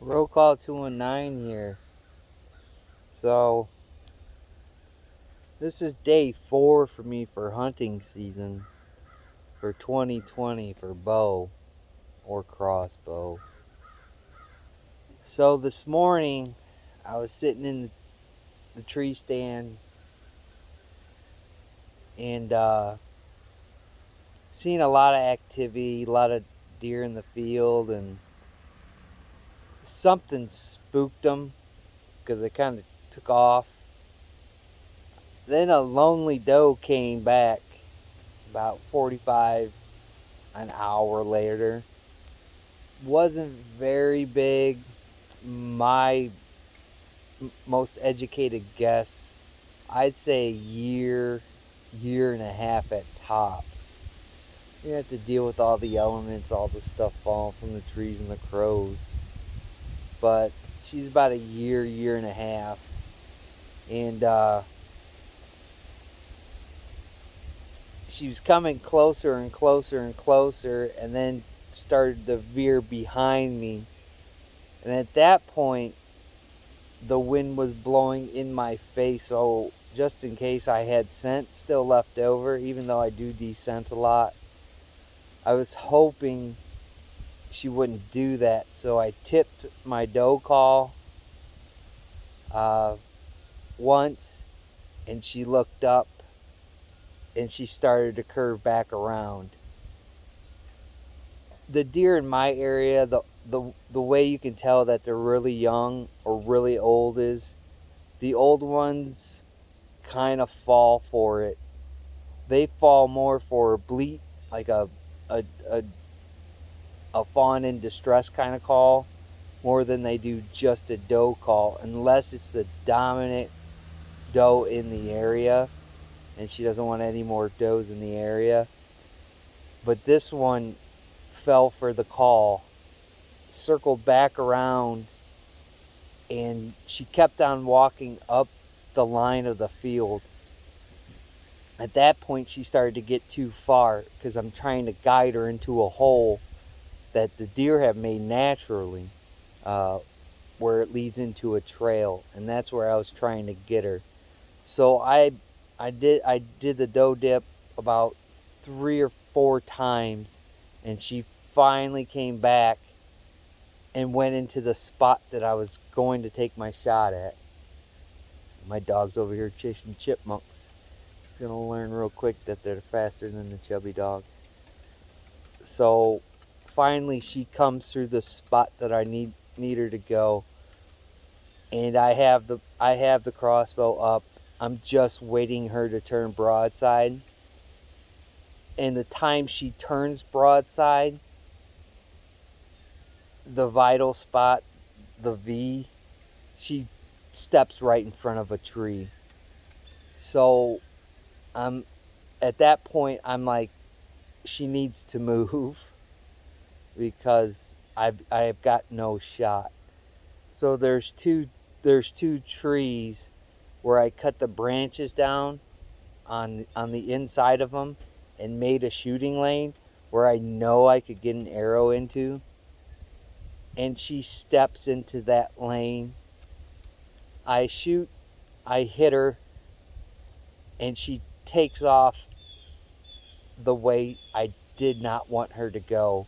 Roll call 219 here. So, this is day 4 for me for hunting season for 2020 for bow or crossbow. So, this morning I was sitting in the tree stand and seeing a lot of activity, a lot of deer in the field, and something spooked them because they kind of took off. Then a lonely doe came back about 45 an hour later. Wasn't very big. My most educated guess, I'd say year and a half at tops. You have to deal with all the elements, all the stuff falling from the trees and the crows. But she's about a year and a half. And she was coming closer and closer and closer, and then started to veer behind me. And at that point, the wind was blowing in my face, so just in case I had scent still left over, even though I do descent a lot, I was hoping she wouldn't do that. So I tipped my doe call uh, once, and she looked up and she started to curve back around. The deer in my area, the way you can tell that they're really young or really old is the old ones kind of fall for it. They fall more for a bleat, like a, a, a fawn in distress kind of call, more than they do just a doe call, unless it's the dominant doe in the area and she doesn't want any more does in the area. But this one fell for the call, circled back around, and she kept on walking up the line of the field. At that point, she started to get too far because I'm trying to guide her into a hole that the deer have made naturally, uh, where it leads into a trail, and that's where I was trying to get her. So I did the doe dip about 3 or 4 times, and she finally came back and went into the spot that I was going to take my shot at. My dog's over here chasing chipmunks. He's gonna learn real quick that they're faster than the chubby dog. So finally she comes through the spot that I need her to go, and I have the crossbow up. I'm just waiting her to turn broadside. And the time she turns broadside, the vital spot, the V, she steps right in front of a tree. So I'm at that point I'm like, she needs to move because I've got no shot. So there's two trees where I cut the branches down on the inside of them and made a shooting lane where I know I could get an arrow into. And she steps into that lane. I shoot, I hit her, and she takes off the way I did not want her to go,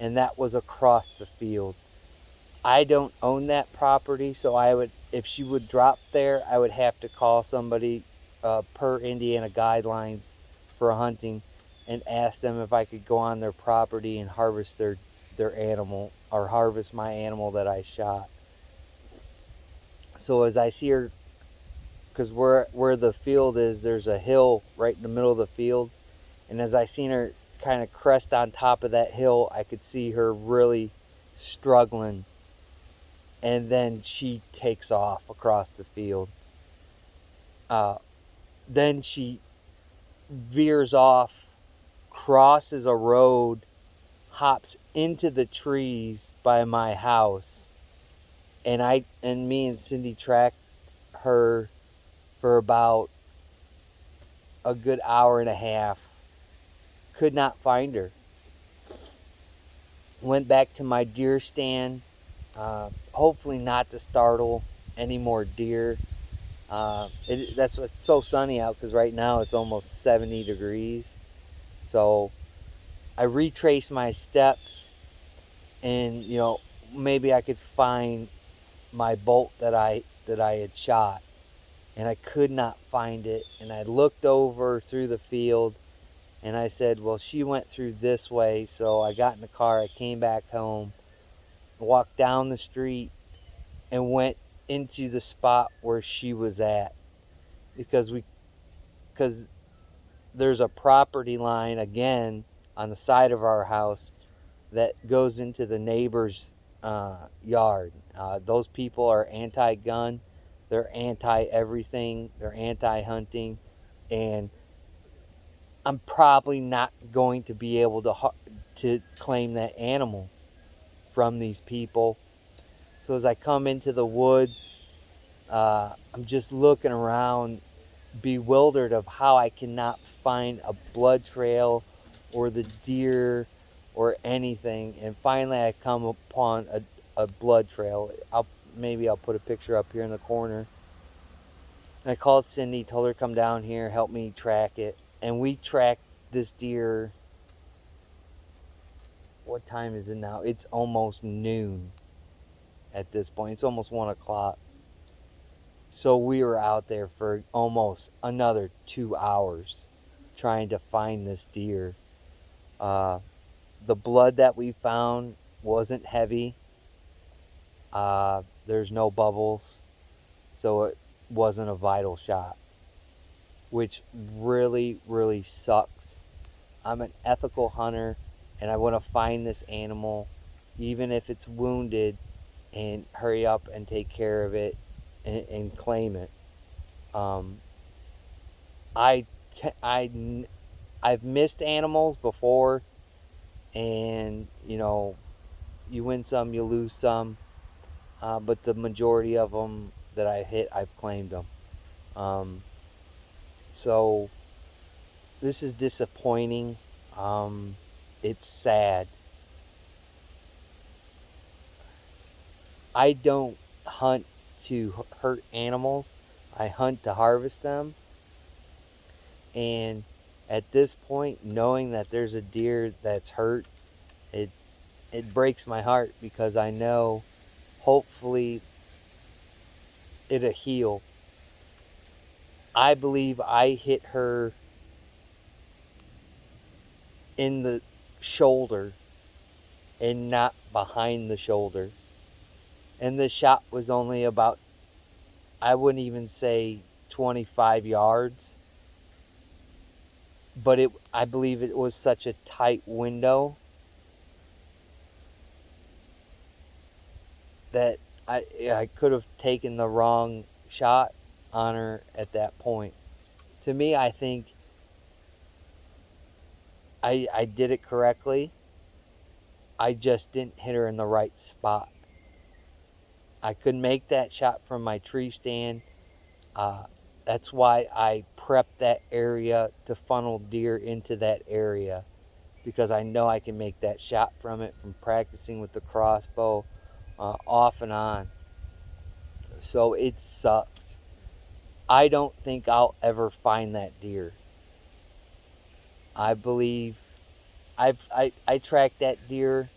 and that was across the field. I don't own that property, so if she would drop there, I would have to call somebody per Indiana guidelines for hunting and ask them if I could go on their property and harvest their animal or harvest my animal that I shot. So as I see her, because where the field is, there's a hill right in the middle of the field, and as I seen her kind of crest on top of that hill, I could see her really struggling, and then she takes off across the field. Uh, then she veers off, crosses a road, hops into the trees by my house, and me and Cindy tracked her for about a good hour and a half. Could not find her. Went back to my deer stand. Hopefully not to startle any more deer. That's what's so sunny out, because right now it's almost 70 degrees. So I retraced my steps, and maybe I could find my bolt that I had shot, and I could not find it. And I looked over through the field, and I said, well, she went through this way. So I got in the car, I came back home, walked down the street, and went into the spot where she was at, because because there's a property line again on the side of our house that goes into the neighbor's yard. Those people are anti-gun, they're anti-everything, they're anti-hunting, and I'm probably not going to be able to claim that animal from these people. So as I come into the woods, I'm just looking around, bewildered of how I cannot find a blood trail or the deer or anything. And finally I come upon a blood trail. Maybe I'll put a picture up here in the corner. And I called Cindy, told her to come down here, help me track it. And we tracked this deer. What time is it now? It's almost noon at this point. It's almost 1 o'clock. So we were out there for almost another 2 hours trying to find this deer. The blood that we found wasn't heavy. There's no bubbles, so it wasn't a vital shot, which really, really sucks. I'm an ethical hunter, and I want to find this animal, even if it's wounded, and hurry up and take care of it and claim it. I've missed animals before, and you win some, you lose some, but the majority of them that I hit, I've claimed them. So this is disappointing. It's sad. I don't hunt to hurt animals. I hunt to harvest them. And at this point, knowing that there's a deer that's hurt, it breaks my heart, because I know hopefully it'll heal. I believe I hit her in the shoulder and not behind the shoulder. And the shot was only about, I wouldn't even say 25 yards. But I believe it was such a tight window that I could have taken the wrong shot on her at that point. To me, I think I did it correctly. I just didn't hit her in the right spot. I could make that shot from my tree stand. That's why I prepped that area to funnel deer into that area, because I know I can make that shot from it, from practicing with the crossbow off and on. So it sucks. I don't think I'll ever find that deer. I believe I tracked that deer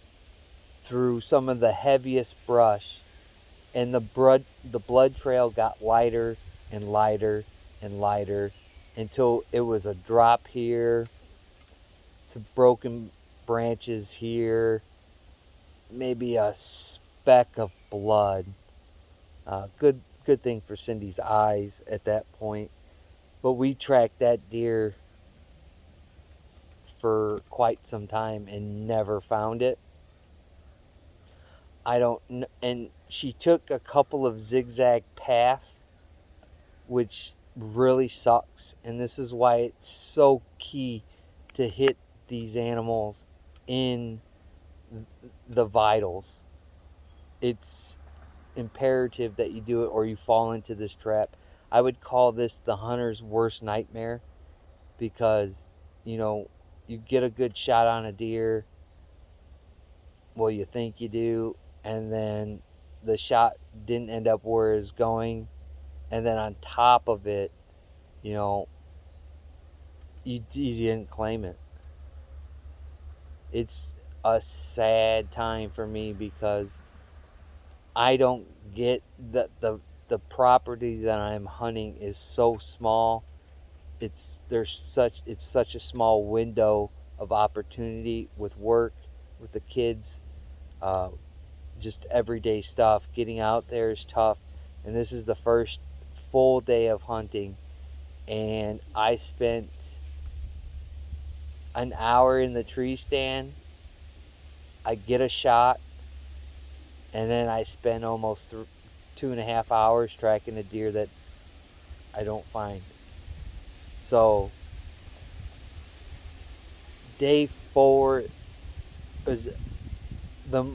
through some of the heaviest brush, and the blood trail got lighter and lighter and lighter until it was a drop here, some broken branches here, maybe a speck of blood. Good thing for Cindy's eyes at that point. But we tracked that deer for quite some time and never found it. And she took a couple of zigzag paths, which really sucks. And this is why it's so key to hit these animals in the vitals. It's imperative that you do it, or you fall into this trap. I would call this the hunter's worst nightmare, because you get a good shot on a deer, well, you think you do, and then the shot didn't end up where it's going, and then on top of it, you know, you didn't claim it. It's a sad time for me because I don't get the property that I'm hunting is so small. It's such a small window of opportunity with work, with the kids, uh, just everyday stuff. Getting out there is tough, and this is the first full day of hunting, and I spent an hour in the tree stand. I get a shot, and then I spend almost 2.5 hours tracking a deer that I don't find. So day 4 is the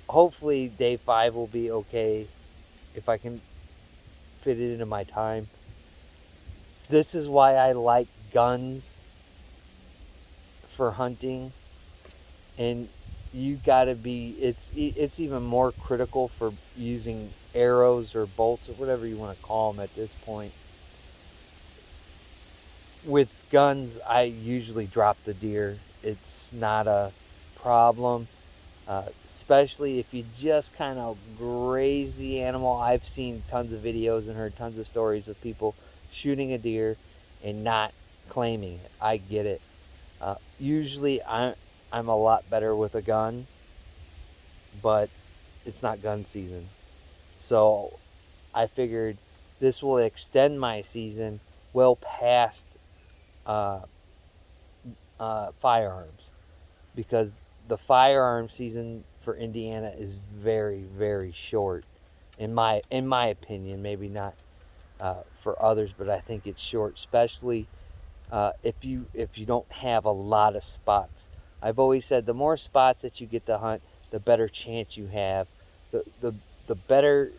hopefully day 5 will be okay if I can fit it into my time. This is why I like guns for hunting, and you gotta be. It's even more critical for using arrows or bolts or whatever you want to call them at this point. With guns, I usually drop the deer. It's not a problem. Especially if you just kind of graze the animal. I've seen tons of videos and heard tons of stories of people shooting a deer and not claiming it. I get it. Usually I'm a lot better with a gun, but it's not gun season. So I figured this will extend my season well past uh, firearms, because the firearm season for Indiana is very, very short, in my opinion. Maybe not for others, but I think it's short, especially if you don't have a lot of spots. I've always said the more spots that you get to hunt, the better chance you have. The better,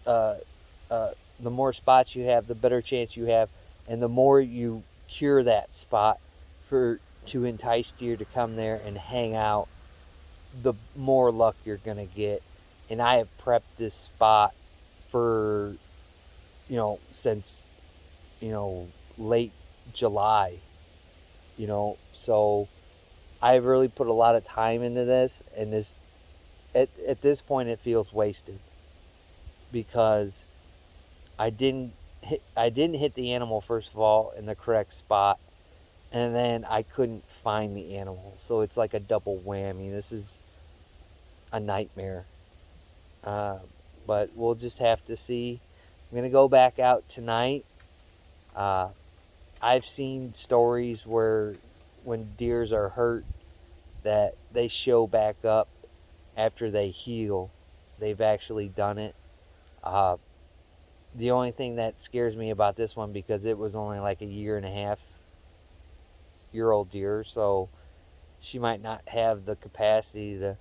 uh, uh, the more spots you have, the better chance you have, and the more you cure that spot for to entice deer to come there and hang out, the more luck you're gonna get. And I have prepped this spot for since late July. So I've really put a lot of time into this, and at this point it feels wasted because I didn't hit the animal, first of all, in the correct spot, and then I couldn't find the animal. So it's like a double whammy. This is a nightmare. Uh, but we'll just have to see. I'm gonna go back out tonight. Uh, I've seen stories where when deers are hurt that they show back up after they heal. They've actually done it. Uh, the only thing that scares me about this one, because it was only like a 1.5 year old deer, so she might not have the capacity to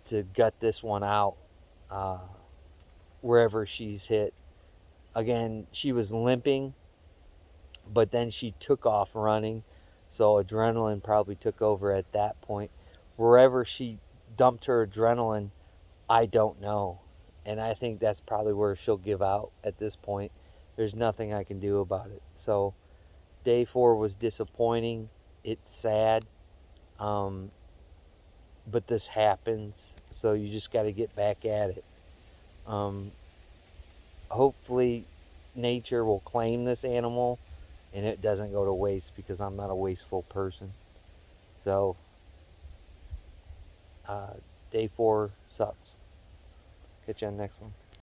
to gut this one out uh, wherever she's hit. Again, she was limping, but then she took off running, so adrenaline probably took over at that point. Wherever she dumped her adrenaline, I don't know. And I think that's probably where she'll give out at this point. There's nothing I can do about it. So day 4 was disappointing. It's sad. Um, but this happens. So you just got to get back at it. Um, Hopefully nature will claim this animal and it doesn't go to waste, because I'm not a wasteful person. So uh, day 4 sucks. Catch you on the next one.